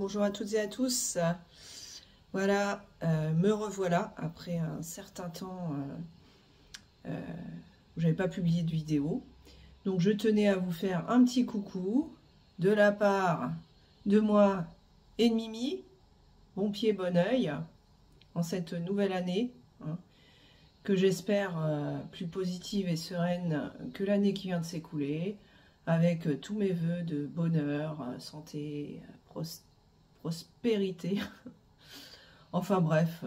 bonjour à toutes et à tous. Voilà, me revoilà après un certain temps où j'avais pas publié de vidéo. Donc je tenais à vous faire un petit coucou de la part de moi et de Mimi. Bon pied, bon oeil en cette nouvelle année, hein, que j'espère plus positive et sereine que l'année qui vient de s'écouler, avec tous mes vœux de bonheur, santé, prospérité, enfin bref,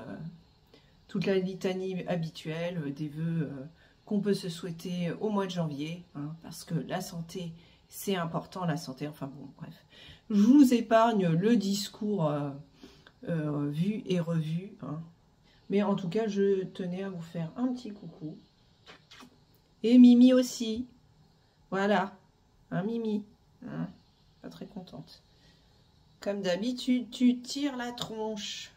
toute la litanie habituelle des vœux qu'on peut se souhaiter au mois de janvier, hein, parce que la santé, c'est important, la santé, enfin bon, bref. Je vous épargne le discours vu et revu, hein. Mais en tout cas, je tenais à vous faire un petit coucou. Et Mimi aussi. Voilà. Hein, Mimi. Hein, pas très contente. Comme d'habitude, tu tires la tronche.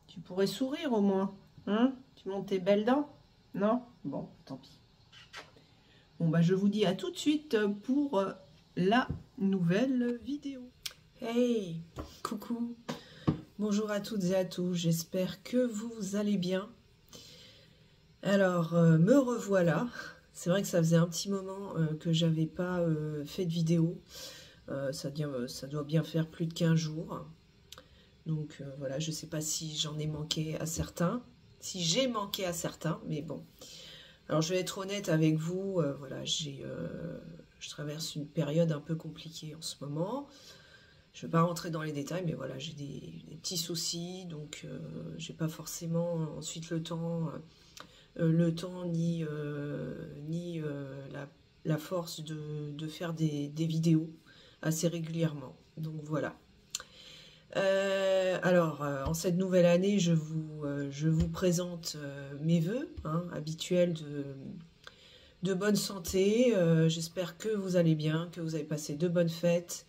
Tu pourrais sourire au moins. Hein? Tu montes tes belles dents? Non? Bon, tant pis. Bon, bah, je vous dis à tout de suite pour la nouvelle vidéo. Hey! Coucou! Bonjour à toutes et à tous, j'espère que vous allez bien. Alors, me revoilà. C'est vrai que ça faisait un petit moment que j'avais pas fait de vidéo. Ça doit bien faire plus de 15 jours. Donc voilà, je sais pas si j'en ai manqué à certains. Si j'ai manqué à certains, mais bon. Alors, je vais être honnête avec vous. Voilà, je traverse une période un peu compliquée en ce moment. Je ne vais pas rentrer dans les détails, mais voilà, j'ai des petits soucis, donc j'ai pas forcément ensuite le temps ni la force de faire des vidéos assez régulièrement. Donc voilà. Alors, en cette nouvelle année, je vous présente mes vœux habituels de bonne santé. J'espère que vous allez bien, que vous avez passé de bonnes fêtes.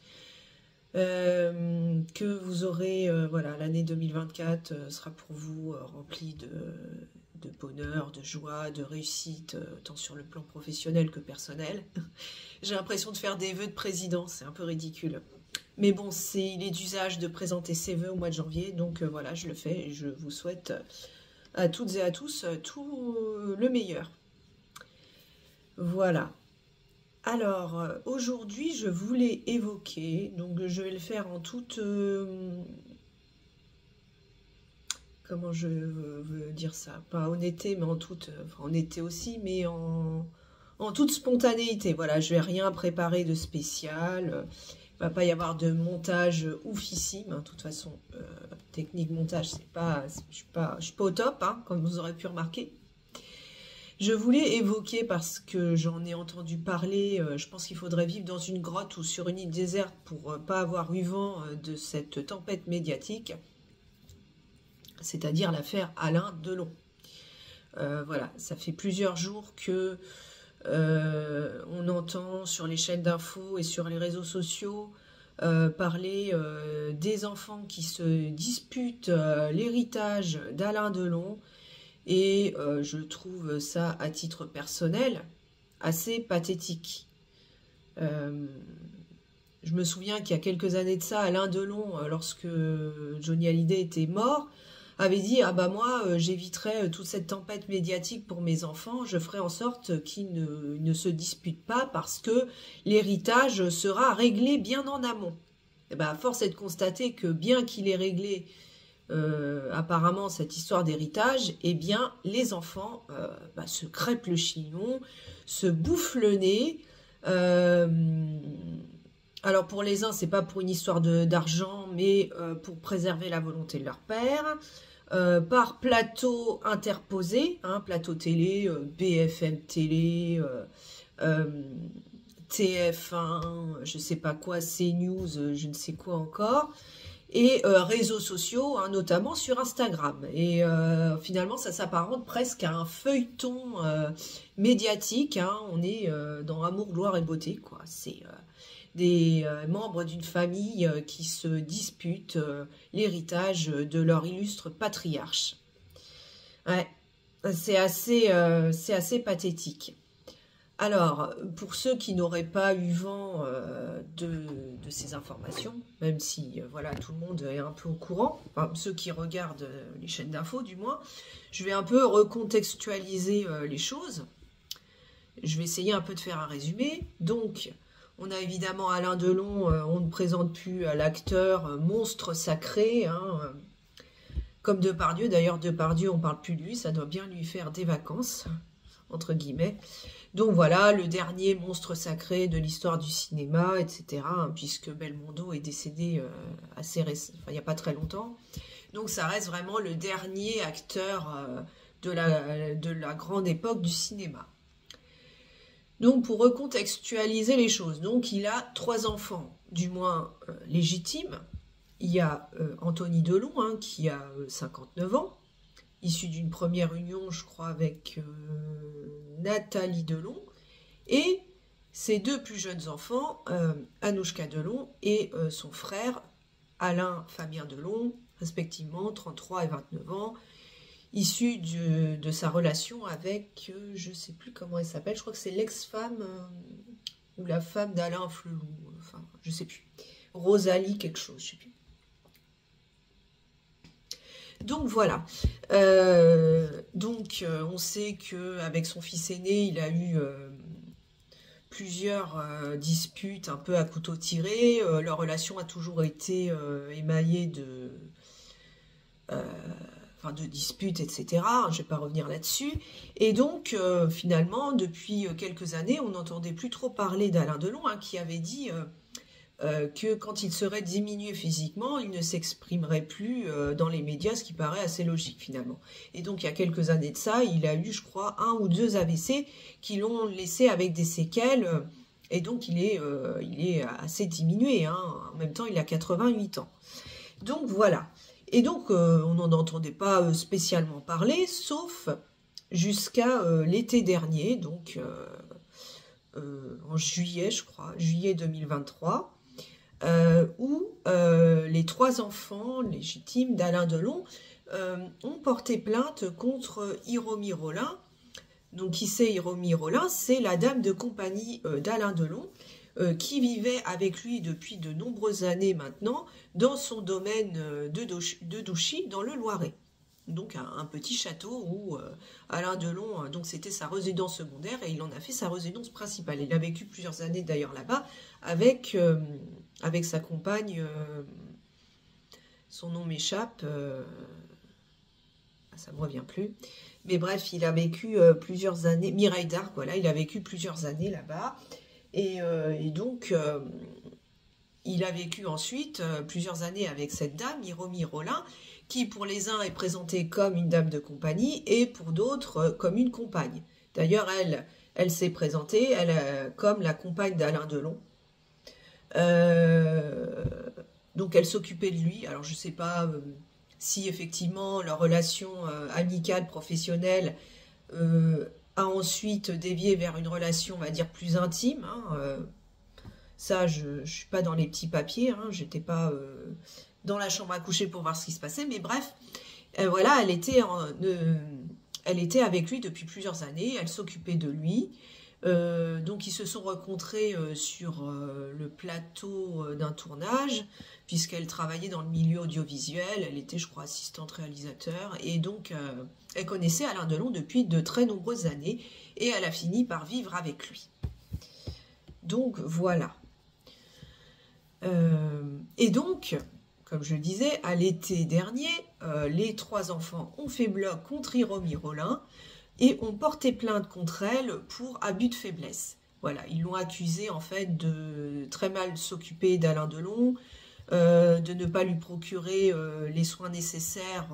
Que vous aurez, voilà, l'année 2024 sera pour vous remplie de bonheur, de joie, de réussite, tant sur le plan professionnel que personnel. J'ai l'impression de faire des vœux de président, c'est un peu ridicule. Mais bon, il est d'usage de présenter ses vœux au mois de janvier, donc voilà, je le fais et je vous souhaite à toutes et à tous tout le meilleur. Voilà. Alors, aujourd'hui, je voulais évoquer, donc je vais le faire en toute... comment je veux dire ça? Pas honnêteté, mais en toute... enfin, honnêteté aussi, mais en toute spontanéité. Voilà, je vais rien préparer de spécial. Il va pas y avoir de montage oufissime. Hein. De toute façon, technique montage, je suis pas au top, hein, comme vous aurez pu remarquer. Je voulais évoquer, parce que j'en ai entendu parler, je pense qu'il faudrait vivre dans une grotte ou sur une île déserte pour ne pas avoir eu vent de cette tempête médiatique, c'est-à-dire l'affaire Alain Delon. Voilà, ça fait plusieurs jours que on entend sur les chaînes d'infos et sur les réseaux sociaux parler des enfants qui se disputent l'héritage d'Alain Delon. Et je trouve ça, à titre personnel, assez pathétique. Je me souviens qu'il y a quelques années de ça, Alain Delon, lorsque Johnny Hallyday était mort, avait dit « Ah bah moi, j'éviterai toute cette tempête médiatique pour mes enfants, je ferai en sorte qu'ils ne se disputent pas parce que l'héritage sera réglé bien en amont. » Et bah, force est de constater que bien qu'il ait réglé apparemment cette histoire d'héritage, eh bien les enfants se crêpent le chignon, se bouffent le nez. Alors pour les uns, c'est pas pour une histoire d'argent, mais pour préserver la volonté de leur père. Par plateau interposé, plateau télé, BFM télé, TF1, je sais pas quoi, CNews, je ne sais quoi encore. Et réseaux sociaux, notamment sur Instagram. Et finalement, ça s'apparente presque à un feuilleton médiatique. On est dans Amour, gloire et beauté, quoi. C'est des membres d'une famille qui se disputent l'héritage de leur illustre patriarche. Ouais, c'est assez pathétique. Alors, pour ceux qui n'auraient pas eu vent de ces informations, même si voilà, tout le monde est un peu au courant, enfin, ceux qui regardent les chaînes d'infos du moins, je vais un peu recontextualiser les choses. Je vais essayer un peu de faire un résumé. Donc, on a évidemment Alain Delon, on ne présente plus l'acteur monstre sacré, hein, comme Depardieu. D'ailleurs, Depardieu, on ne parle plus de lui, ça doit bien lui faire des vacances, entre guillemets. Donc voilà, le dernier monstre sacré de l'histoire du cinéma, etc., hein, puisque Belmondo est décédé assez récemment, enfin, il n'y a pas très longtemps. Donc ça reste vraiment le dernier acteur de la grande époque du cinéma. Donc pour recontextualiser les choses, donc il a 3 enfants, du moins légitimes. Il y a Anthony Delon, hein, qui a 59 ans, issu d'une première union, je crois, avec Nathalie Delon, et ses 2 plus jeunes enfants, Anouchka Delon et son frère Alain Fabien Delon, respectivement 33 et 29 ans, issus de sa relation avec, je ne sais plus comment elle s'appelle, je crois que c'est l'ex-femme ou la femme d'Alain Flelou, enfin, je ne sais plus, Rosalie quelque chose, je ne sais plus. Donc voilà, on sait qu'avec son fils aîné, il a eu plusieurs disputes un peu à couteau tiré. Leur relation a toujours été émaillée de disputes, etc. Je ne vais pas revenir là-dessus. Et donc, finalement, depuis quelques années, on n'entendait plus trop parler d'Alain Delon, hein, qui avait dit que quand il serait diminué physiquement, il ne s'exprimerait plus dans les médias, ce qui paraît assez logique finalement. Et donc il y a quelques années de ça, il a eu, je crois, 1 ou 2 AVC qui l'ont laissé avec des séquelles, et donc il est assez diminué, hein. En même temps il a 88 ans. Donc voilà. Et donc on n'en entendait pas spécialement parler, sauf jusqu'à l'été dernier, donc en juillet, je crois, juillet 2023, où les 3 enfants légitimes d'Alain Delon ont porté plainte contre Hiromi Rollin. Donc, qui c'est Hiromi Rollin? C'est la dame de compagnie d'Alain Delon, qui vivait avec lui depuis de nombreuses années maintenant dans son domaine de Douchy, dans le Loiret. Donc un petit château où Alain Delon, donc c'était sa résidence secondaire et il en a fait sa résidence principale. Il a vécu plusieurs années d'ailleurs là-bas avec sa compagne, son nom m'échappe, ça ne me revient plus. Mais bref, il a vécu plusieurs années, Mireille d'Arc, voilà, il a vécu plusieurs années là-bas. Et donc, il a vécu ensuite plusieurs années avec cette dame, Hiromi Rollin, qui pour les uns est présentée comme une dame de compagnie et pour d'autres comme une compagne. D'ailleurs, elle s'est présentée comme la compagne d'Alain Delon. Donc elle s'occupait de lui. Alors je ne sais pas si effectivement leur relation amicale, professionnelle a ensuite dévié vers une relation, on va dire, plus intime. Hein, ça, je ne suis pas dans les petits papiers, hein, j'étais pas dans la chambre à coucher pour voir ce qui se passait, mais bref, voilà, elle était avec lui depuis plusieurs années, elle s'occupait de lui. Donc ils se sont rencontrés sur le plateau d'un tournage, puisqu'elle travaillait dans le milieu audiovisuel, elle était, je crois, assistante réalisateur, et donc elle connaissait Alain Delon depuis de très nombreuses années, et elle a fini par vivre avec lui. Donc voilà. Et donc, comme je le disais, à l'été dernier, les 3 enfants ont fait bloc contre Hiromi Rollin, et ont porté plainte contre elle pour abus de faiblesse. Voilà, ils l'ont accusée en fait de très mal s'occuper d'Alain Delon, de ne pas lui procurer les soins nécessaires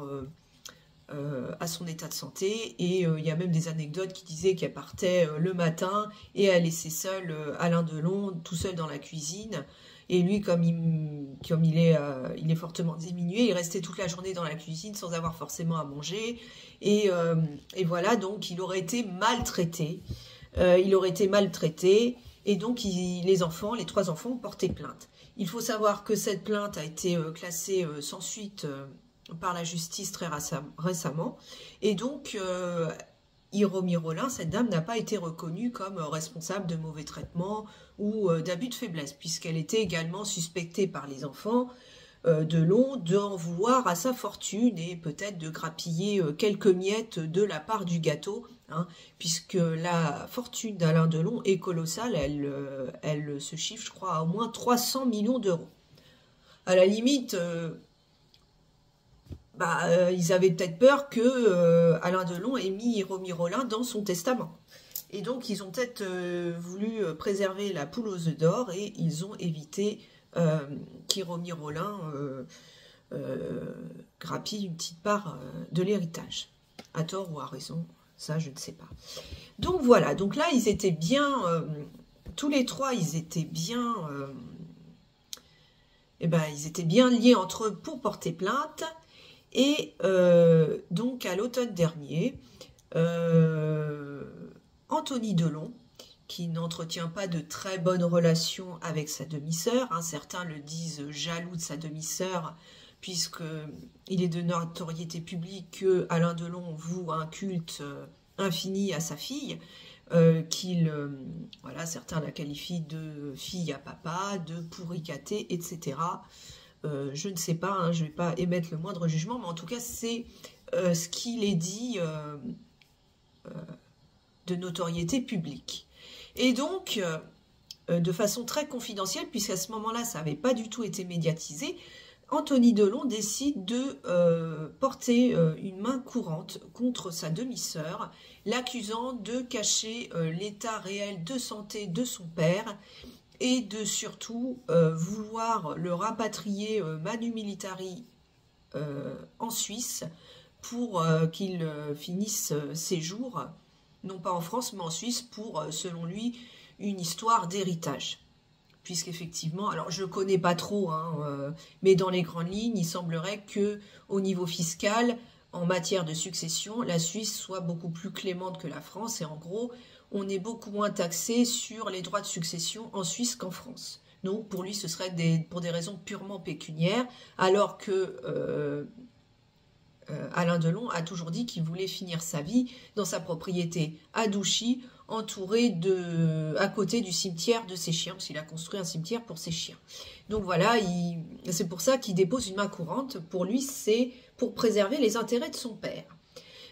à son état de santé, et il y a même des anecdotes qui disaient qu'elle partait le matin et elle laissait seul Alain Delon tout seul dans la cuisine. Et lui, comme il est fortement diminué, il restait toute la journée dans la cuisine sans avoir forcément à manger. Et voilà, donc il aurait été maltraité. Et donc les 3 enfants ont porté plainte. Il faut savoir que cette plainte a été classée sans suite par la justice très récemment. Et donc Hiromi Rollin, cette dame n'a pas été reconnue comme responsable de mauvais traitements ou d'abus de faiblesse, puisqu'elle était également suspectée par les enfants Delon d'en vouloir à sa fortune et peut-être de grappiller quelques miettes de la part du gâteau, hein, puisque la fortune d'Alain Delon est colossale, elle se chiffre, je crois, à au moins 300 millions d'euros. À la limite, ils avaient peut-être peur que Alain Delon ait mis Hiromi Rollin dans son testament. Et donc, ils ont peut-être voulu préserver la poule aux œufs d'or et ils ont évité qu'Hiromi Rollin grappille une petite part de l'héritage. À tort ou à raison, ça, je ne sais pas. Donc, voilà. Donc là, ils étaient bien... tous les trois, ils étaient bien... ils étaient bien liés entre eux pour porter plainte. Et donc, à l'automne dernier, Anthony Delon, qui n'entretient pas de très bonnes relations avec sa demi-sœur, hein, certains le disent jaloux de sa demi-sœur, puisqu'il est de notoriété publique que Alain Delon voue un culte infini à sa fille, certains la qualifient de fille à papa, de pourricatée, etc. Je ne sais pas, hein, je ne vais pas émettre le moindre jugement, mais en tout cas, c'est ce qu'il est dit de notoriété publique. Et donc, de façon très confidentielle, puisqu'à ce moment-là, ça n'avait pas du tout été médiatisé, Anthony Delon décide de porter une main courante contre sa demi-sœur, l'accusant de cacher l'état réel de santé de son père et de surtout vouloir le rapatrier manu militari en Suisse pour qu'il finisse ses jours, non pas en France, mais en Suisse, pour, selon lui, une histoire d'héritage. Puisqu'effectivement, alors je ne connais pas trop, hein, mais dans les grandes lignes, il semblerait qu'au niveau fiscal, en matière de succession, la Suisse soit beaucoup plus clémente que la France. Et en gros, on est beaucoup moins taxé sur les droits de succession en Suisse qu'en France. Donc pour lui, ce serait pour des raisons purement pécuniaires, alors que Alain Delon a toujours dit qu'il voulait finir sa vie dans sa propriété à Douchy, entouré à côté du cimetière de ses chiens, parce qu'il a construit un cimetière pour ses chiens. Donc voilà, c'est pour ça qu'il dépose une main courante. Pour lui, c'est pour préserver les intérêts de son père.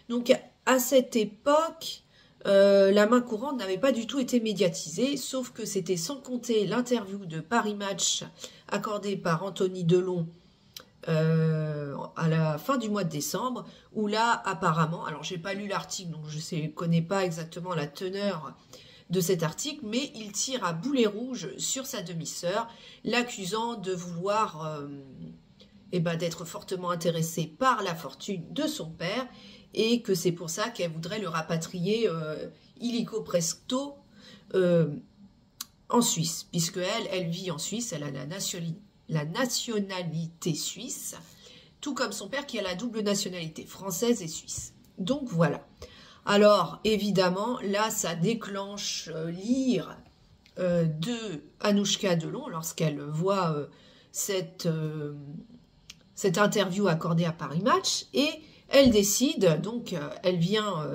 Donc à cette époque, la main courante n'avait pas du tout été médiatisée, sauf que c'était sans compter l'interview de Paris Match accordée par Anthony Delon à la fin du mois de décembre, où là, apparemment, alors j'ai pas lu l'article, donc je ne connais pas exactement la teneur de cet article, mais il tire à boulet rouge sur sa demi-sœur, l'accusant de vouloir, d'être fortement intéressée par la fortune de son père, et que c'est pour ça qu'elle voudrait le rapatrier illico presto en Suisse, puisque elle vit en Suisse, elle a la nationalité suisse, tout comme son père qui a la double nationalité, française et suisse. Donc voilà. Alors, évidemment, là, ça déclenche l'ire de Anouchka Delon lorsqu'elle voit cette interview accordée à Paris Match, et elle décide, donc elle vient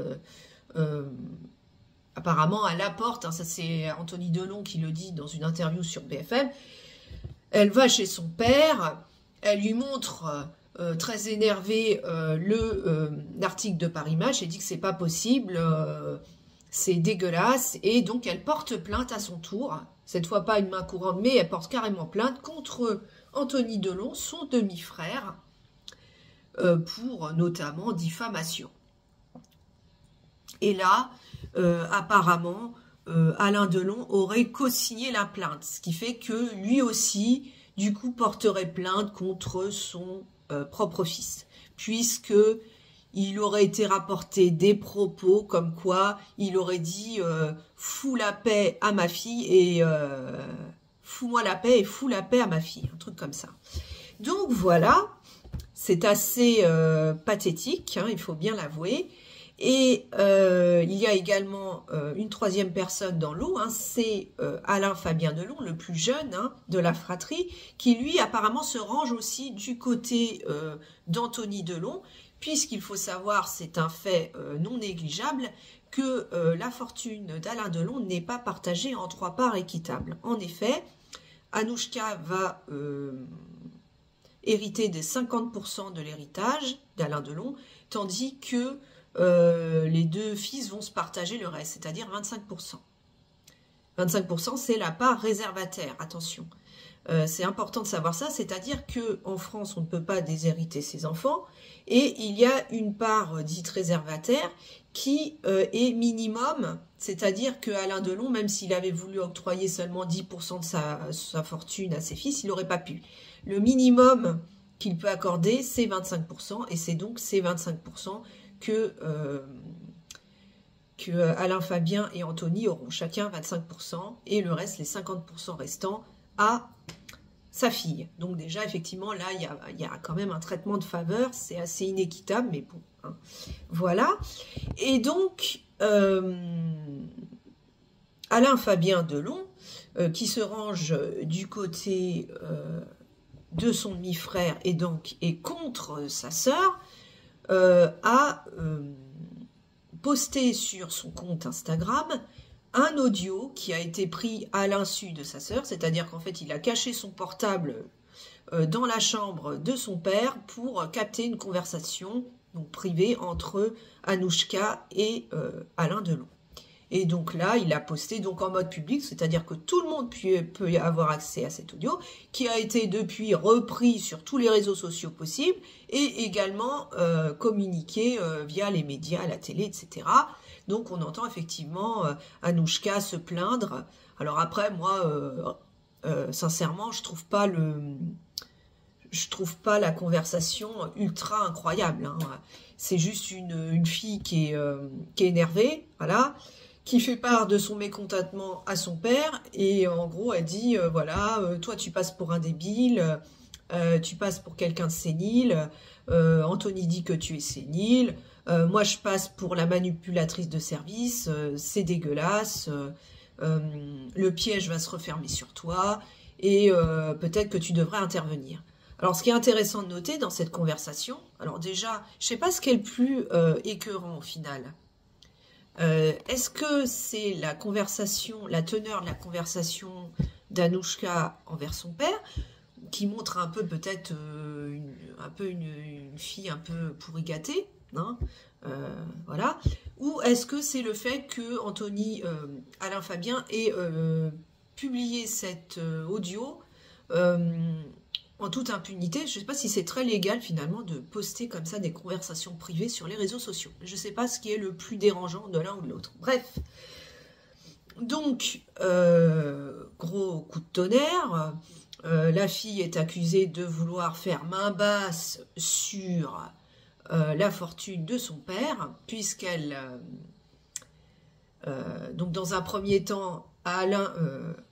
apparemment à la porte, hein, ça c'est Anthony Delon qui le dit dans une interview sur BFM, elle va chez son père, elle lui montre très énervée l'article de Paris Match et dit que c'est pas possible, c'est dégueulasse, et donc elle porte plainte à son tour, cette fois pas une main courante, mais elle porte carrément plainte contre Anthony Delon, son demi-frère, pour notamment diffamation. Et là, apparemment, Alain Delon aurait co-signé la plainte, ce qui fait que lui aussi, du coup, porterait plainte contre son propre fils, puisque il aurait été rapporté des propos comme quoi il aurait dit fous la paix à ma fille et fous-moi la paix et fous la paix à ma fille, un truc comme ça. Donc voilà, c'est assez pathétique, hein, il faut bien l'avouer. Et il y a également une troisième personne dans l'eau, hein, c'est Alain Fabien Delon, le plus jeune, hein, de la fratrie, qui lui apparemment se range aussi du côté d'Anthony Delon, puisqu'il faut savoir, c'est un fait non négligeable, que la fortune d'Alain Delon n'est pas partagée en 3 parts équitables. En effet, Anouchka va hériter des 50% de l'héritage d'Alain Delon, tandis que les 2 fils vont se partager le reste, c'est-à-dire 25%. 25%, c'est la part réservataire, attention. C'est important de savoir ça, c'est-à-dire qu'en France, on ne peut pas déshériter ses enfants, et il y a une part dite réservataire qui est minimum, c'est-à-dire que Alain Delon, même s'il avait voulu octroyer seulement 10% de sa fortune à ses fils, il n'aurait pas pu. Le minimum qu'il peut accorder, c'est 25%, et c'est donc ces 25% que Alain Fabien et Anthony auront chacun 25%, et le reste, les 50% restants, à sa fille. Donc déjà, effectivement, là, il y a quand même un traitement de faveur, c'est assez inéquitable, mais bon, hein. Voilà. Et donc, Alain Fabien Delon, qui se range du côté de son demi-frère et donc est contre sa sœur, a posté sur son compte Instagram un audio qui a été pris à l'insu de sa sœur, c'est-à-dire qu'en fait, il a caché son portable dans la chambre de son père pour capter une conversation donc, privée entre Anouchka et Alain Delon. Et donc là, il a posté donc en mode public, c'est-à-dire que tout le monde peut avoir accès à cet audio, qui a été depuis repris sur tous les réseaux sociaux possibles, et également communiqué via les médias, la télé, etc. Donc on entend effectivement Anouchka se plaindre. Alors après, moi, sincèrement, je trouve pas la conversation ultra incroyable, hein. C'est juste une fille qui est énervée, voilà, qui fait part de son mécontentement à son père, et en gros, elle dit, voilà, toi tu passes pour un débile, tu passes pour quelqu'un de sénile, Anthony dit que tu es sénile, moi je passe pour la manipulatrice de service, c'est dégueulasse, le piège va se refermer sur toi, et peut-être que tu devrais intervenir. Alors ce qui est intéressant de noter dans cette conversation, alors déjà, je ne sais pas ce qui est le plus écœurant au final. Est-ce que c'est la conversation, la teneur de la conversation d'Anouchka envers son père, qui montre un peu peut-être une fille un peu pourri gâtée, hein, voilà, ou est-ce que c'est le fait que Alain Fabien ait publié cet audio en toute impunité? Je ne sais pas si c'est très légal finalement de poster comme ça des conversations privées sur les réseaux sociaux. Je ne sais pas ce qui est le plus dérangeant de l'un ou de l'autre. Bref, donc, gros coup de tonnerre, la fille est accusée de vouloir faire main basse sur la fortune de son père, puisqu'elle, donc dans un premier temps,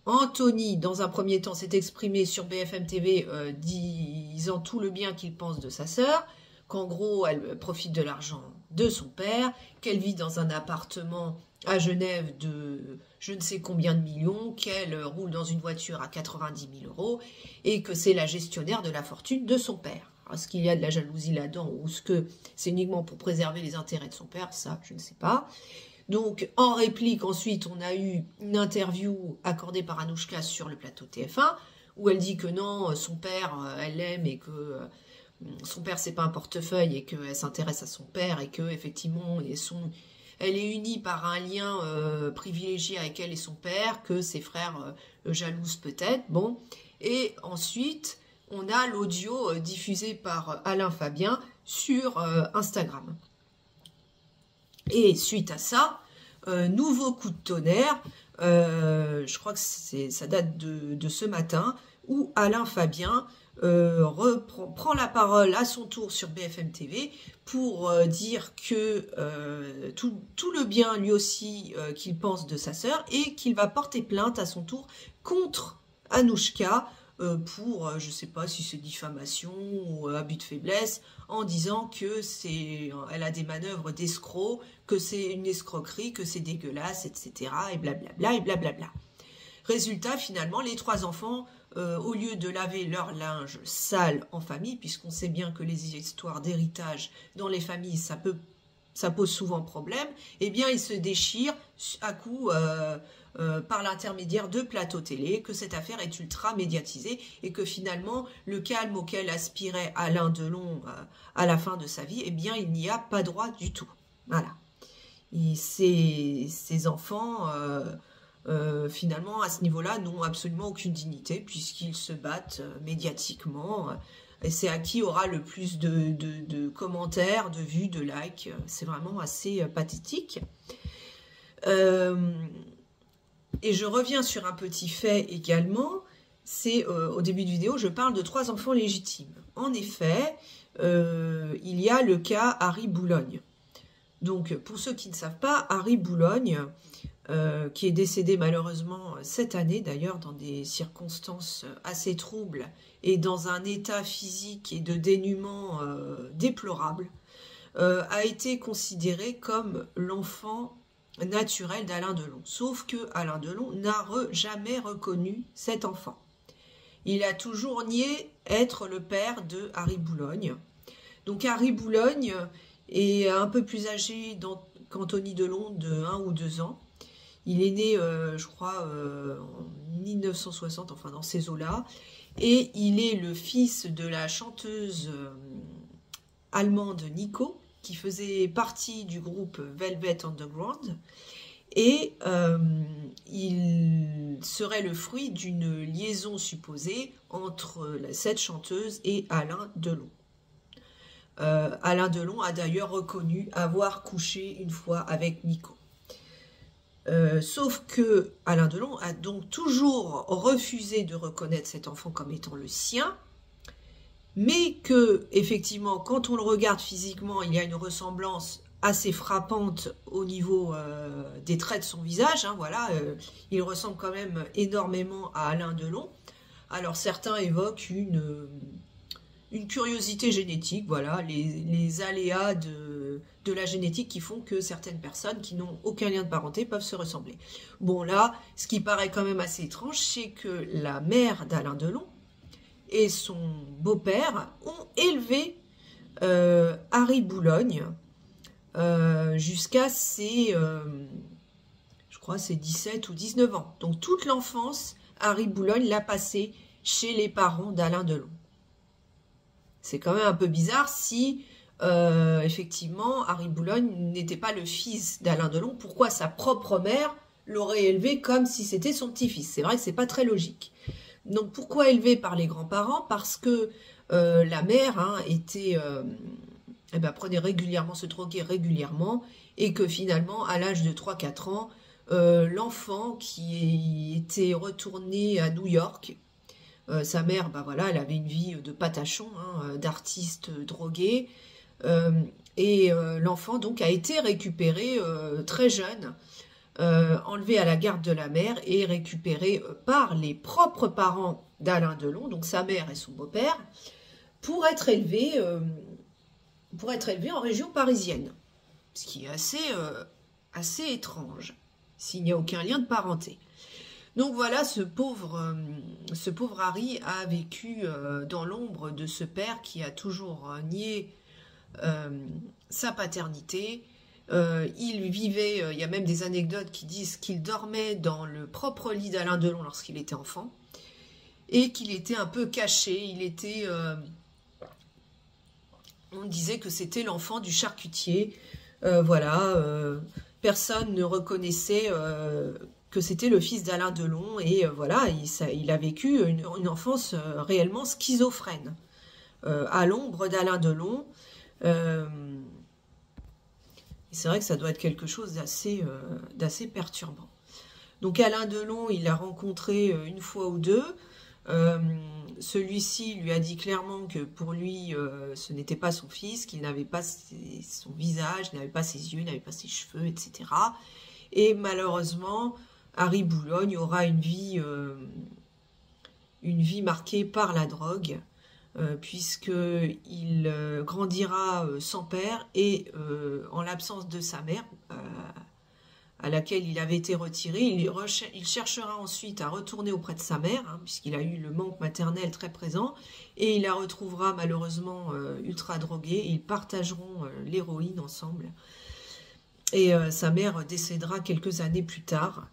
Anthony, dans un premier temps, s'est exprimé sur BFM TV disant tout le bien qu'il pense de sa sœur, qu'en gros, elle profite de l'argent de son père, qu'elle vit dans un appartement à Genève de je ne sais combien de millions, qu'elle roule dans une voiture à 90 000 €, et que c'est la gestionnaire de la fortune de son père. Est-ce qu'il y a de la jalousie là-dedans, ou est-ce que c'est uniquement pour préserver les intérêts de son père? Ça, je ne sais pas. Donc, en réplique, ensuite, on a eu une interview accordée par Anouchka sur le plateau TF1, où elle dit que non, son père, elle l'aime, et que son père, c'est pas un portefeuille, et qu'elle s'intéresse à son père, et que effectivement, elle est unie par un lien privilégié avec elle et son père, que ses frères jalousent peut-être. Bon, et ensuite, on a l'audio diffusé par Alain Fabien sur Instagram. Et suite à ça, nouveau coup de tonnerre, je crois que ça date de ce matin, où Alain Fabien prend la parole à son tour sur BFM TV pour dire que tout le bien lui aussi qu'il pense de sa sœur, et qu'il va porter plainte à son tour contre Anouchka pour, je ne sais pas si c'est diffamation ou abus de faiblesse, en disant que elle a des manœuvres d'escroc, que c'est une escroquerie, que c'est dégueulasse, etc. et blablabla, et blablabla. Résultat, finalement, les 3 enfants au lieu de laver leur linge sale en famille, puisqu'on sait bien que les histoires d'héritage dans les familles, ça pose souvent problème, eh bien ils se déchirent à coup par l'intermédiaire de plateaux télé, que cette affaire est ultra médiatisée et que finalement le calme auquel aspirait Alain Delon à la fin de sa vie, eh bien il n'y a pas droit du tout. Voilà. Et ces enfants, finalement, à ce niveau-là, n'ont absolument aucune dignité puisqu'ils se battent médiatiquement. Et c'est à qui aura le plus de commentaires, de vues, de likes. C'est vraiment assez pathétique. Et je reviens sur un petit fait également. C'est au début de vidéo, je parle de 3 enfants légitimes. En effet, il y a le cas Harry Boulogne. Donc, pour ceux qui ne savent pas, Harry Boulogne, qui est décédé malheureusement cette année, d'ailleurs, dans des circonstances assez troubles et dans un état physique et de dénuement déplorable, a été considéré comme l'enfant naturel d'Alain Delon. Sauf que Alain Delon n'a jamais reconnu cet enfant. Il a toujours nié être le père de Harry Boulogne. Donc Harry Boulogne est un peu plus âgé qu'Anthony Delon de 1 ou 2 ans. Il est né, je crois, en 1960, enfin dans ces eaux-là. Et il est le fils de la chanteuse allemande Nico, qui faisait partie du groupe Velvet Underground. Et il serait le fruit d'une liaison supposée entre cette chanteuse et Alain Delon. Alain Delon a d'ailleurs reconnu avoir couché une fois avec Nico. Sauf que Alain Delon a donc toujours refusé de reconnaître cet enfant comme étant le sien, mais que, effectivement, quand on le regarde physiquement, il y a une ressemblance assez frappante au niveau des traits de son visage. Hein, voilà, il ressemble quand même énormément à Alain Delon. Alors certains évoquent une curiosité génétique, voilà, les aléas de la génétique qui font que certaines personnes qui n'ont aucun lien de parenté peuvent se ressembler. Bon là, ce qui paraît quand même assez étrange, c'est que la mère d'Alain Delon et son beau-père ont élevé Harry Boulogne jusqu'à ses, je crois, ses 17 ou 19 ans. Donc toute l'enfance, Harry Boulogne l'a passé chez les parents d'Alain Delon. C'est quand même un peu bizarre si, effectivement, Harry Boulogne n'était pas le fils d'Alain Delon. Pourquoi sa propre mère l'aurait élevé comme si c'était son petit-fils? C'est vrai que c'est pas très logique. Donc, pourquoi élevé par les grands-parents? Parce que la mère prenait régulièrement, se droguait régulièrement, et que finalement, à l'âge de 3-4 ans, l'enfant qui était retourné à New York, sa mère, voilà, elle avait une vie de patachon, hein, d'artiste drogué, et l'enfant donc a été récupéré très jeune, enlevé à la garde de la mère et récupéré par les propres parents d'Alain Delon, donc sa mère et son beau-père, pour être élevé en région parisienne, ce qui est assez étrange, s'il n'y a aucun lien de parenté. Donc voilà, ce pauvre Harry a vécu dans l'ombre de ce père qui a toujours nié sa paternité. Il vivait, il y a même des anecdotes qui disent qu'il dormait dans le propre lit d'Alain Delon lorsqu'il était enfant et qu'il était un peu caché. On disait que c'était l'enfant du charcutier. Personne ne reconnaissait que c'était le fils d'Alain Delon, et voilà, il a vécu une enfance réellement schizophrène, à l'ombre d'Alain Delon. C'est vrai que ça doit être quelque chose d'assez perturbant. Donc Alain Delon, il l'a rencontré une fois ou deux. Celui-ci lui a dit clairement que pour lui, ce n'était pas son fils, qu'il n'avait pas son visage, n'avait pas ses yeux, n'avait pas ses cheveux, etc. Et malheureusement, Harry Boulogne aura une vie marquée par la drogue, puisqu'il grandira sans père et en l'absence de sa mère, à laquelle il avait été retiré. Il cherchera ensuite à retourner auprès de sa mère, hein, puisqu'il a eu le manque maternel très présent, et il la retrouvera malheureusement ultra droguée. Ils partageront l'héroïne ensemble. Et sa mère décédera quelques années plus tard.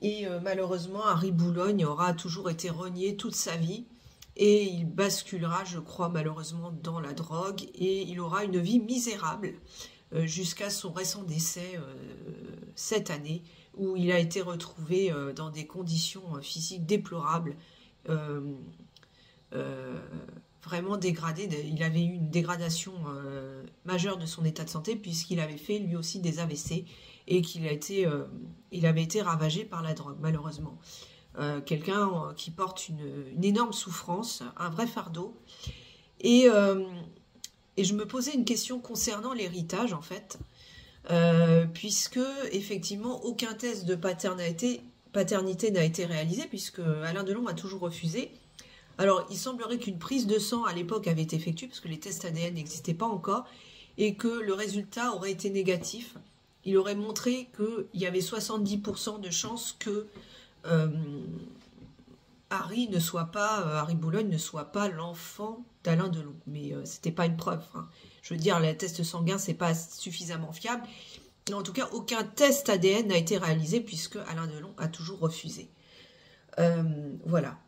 Et malheureusement, Harry Boulogne aura toujours été renié toute sa vie. Et il basculera, je crois, malheureusement, dans la drogue. Et il aura une vie misérable jusqu'à son récent décès cette année, où il a été retrouvé dans des conditions physiques déplorables, vraiment dégradé. Il avait eu une dégradation majeure de son état de santé, puisqu'il avait fait lui aussi des AVC et il avait été ravagé par la drogue, malheureusement. Quelqu'un qui porte une énorme souffrance, un vrai fardeau. Et je me posais une question concernant l'héritage, en fait, puisque, effectivement, aucun test de paternité n'a été réalisé, puisque Alain Delon a toujours refusé. Alors, il semblerait qu'une prise de sang à l'époque avait été effectuée, parce que les tests ADN n'existaient pas encore, et que le résultat aurait été négatif. Il aurait montré qu'il y avait 70% de chances que Harry Boulogne ne soit pas l'enfant d'Alain Delon. Mais c'était pas une preuve. Hein. Je veux dire, les tests sanguins, c'est pas suffisamment fiable. En tout cas, aucun test ADN n'a été réalisé, puisque Alain Delon a toujours refusé. Voilà.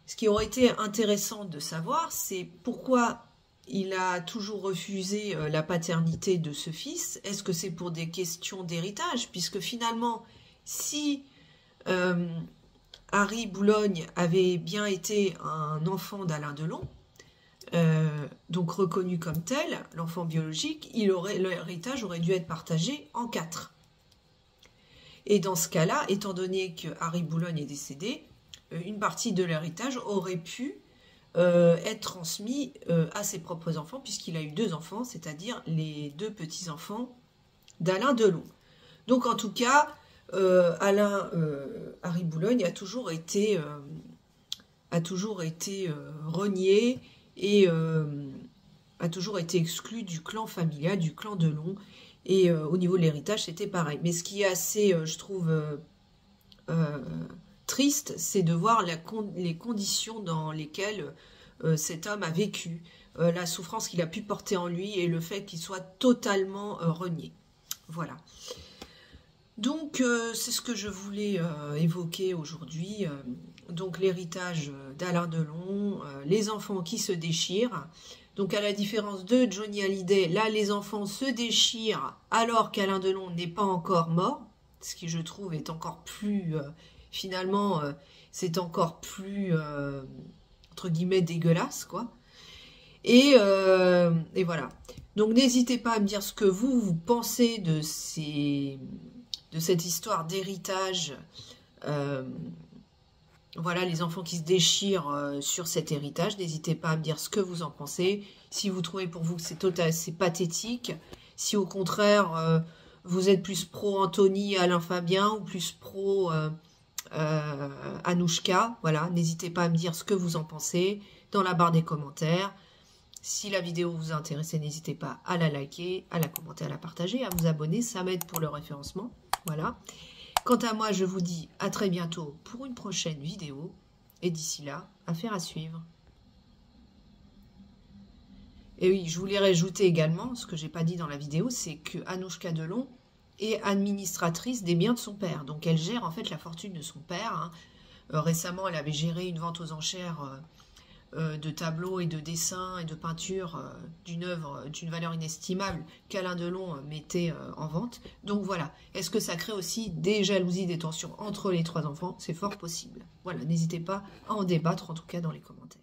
Ce qui aurait été intéressant de savoir, c'est pourquoi il a toujours refusé la paternité de ce fils. Est-ce que c'est pour des questions d'héritage? Puisque finalement, si Harry Boulogne avait bien été un enfant d'Alain Delon, donc reconnu comme tel, l'enfant biologique, l'héritage aurait dû être partagé en 4. Et dans ce cas-là, étant donné que Harry Boulogne est décédé, une partie de l'héritage aurait pu être transmis à ses propres enfants, puisqu'il a eu 2 enfants, c'est-à-dire les 2 petits-enfants d'Alain Delon. Donc en tout cas, Harry Boulogne a toujours été renié et a toujours été exclu du clan familial, du clan Delon. Et au niveau de l'héritage, c'était pareil. Mais ce qui est assez, je trouve, triste, c'est de voir les conditions dans lesquelles cet homme a vécu, la souffrance qu'il a pu porter en lui et le fait qu'il soit totalement renié. Voilà. Donc, c'est ce que je voulais évoquer aujourd'hui. Donc, l'héritage d'Alain Delon, les enfants qui se déchirent. Donc, à la différence de Johnny Hallyday, là, les enfants se déchirent alors qu'Alain Delon n'est pas encore mort. Ce qui, je trouve, est encore plus... finalement, c'est encore plus, entre guillemets, dégueulasse, quoi. Et voilà. Donc, n'hésitez pas à me dire ce que vous pensez de cette histoire d'héritage. Voilà, les enfants qui se déchirent sur cet héritage. N'hésitez pas à me dire ce que vous en pensez. Si vous trouvez pour vous que c'est pathétique. Si au contraire, vous êtes plus pro Anthony, Alain Fabien, ou plus pro... Anouchka, voilà, n'hésitez pas à me dire ce que vous en pensez dans la barre des commentaires. Si la vidéo vous a intéressé, n'hésitez pas à la liker, à la commenter, à la partager, à vous abonner, ça m'aide pour le référencement, voilà. Quant à moi, je vous dis à très bientôt pour une prochaine vidéo, et d'ici là, affaire à suivre. Et oui, je voulais rajouter également, ce que j'ai pas dit dans la vidéo, c'est que Anouchka Delon est administratrice des biens de son père. Donc elle gère en fait la fortune de son père. Hein. Récemment, elle avait géré une vente aux enchères de tableaux et de dessins et de peintures d'une œuvre d'une valeur inestimable qu'Alain Delon mettait en vente. Donc voilà. Est-ce que ça crée aussi des jalousies, des tensions entre les 3 enfants? C'est fort possible. Voilà, n'hésitez pas à en débattre, en tout cas dans les commentaires.